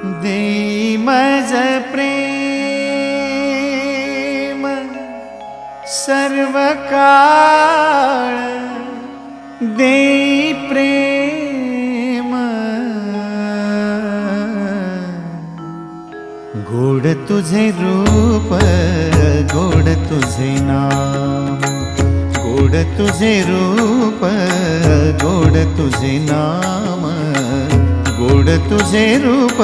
देई मज प्रेम सर्व काळ, देई प्रेम गोड तुझे रूप, गोड तुझे नाम, गोड तुझे रूप, गोड तुझे नाम, गोड तुझे रूप,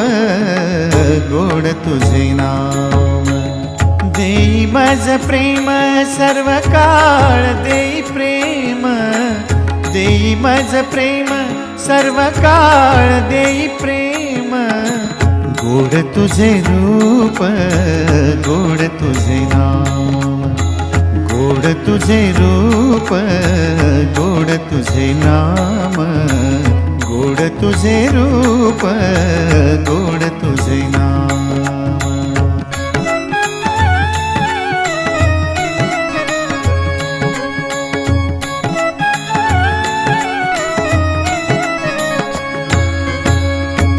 गोड तुझे नाम. देई मज प्रेम सर्व काळ, देई प्रेम, देई मज प्रेम सर्व काळ, देई प्रेम गोड तुझे रूप, गोड तुझे नाम, गोड तुझे रूप, गोड तुझे नाम, गोड तुझे रूप, गोड तुझे नाम.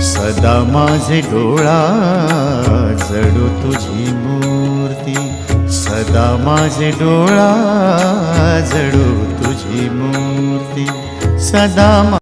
सदा माझे डोळा जडो तुझी मूर्ती, सदा माझे डोळा जडो तुझी मूर्ती, सदा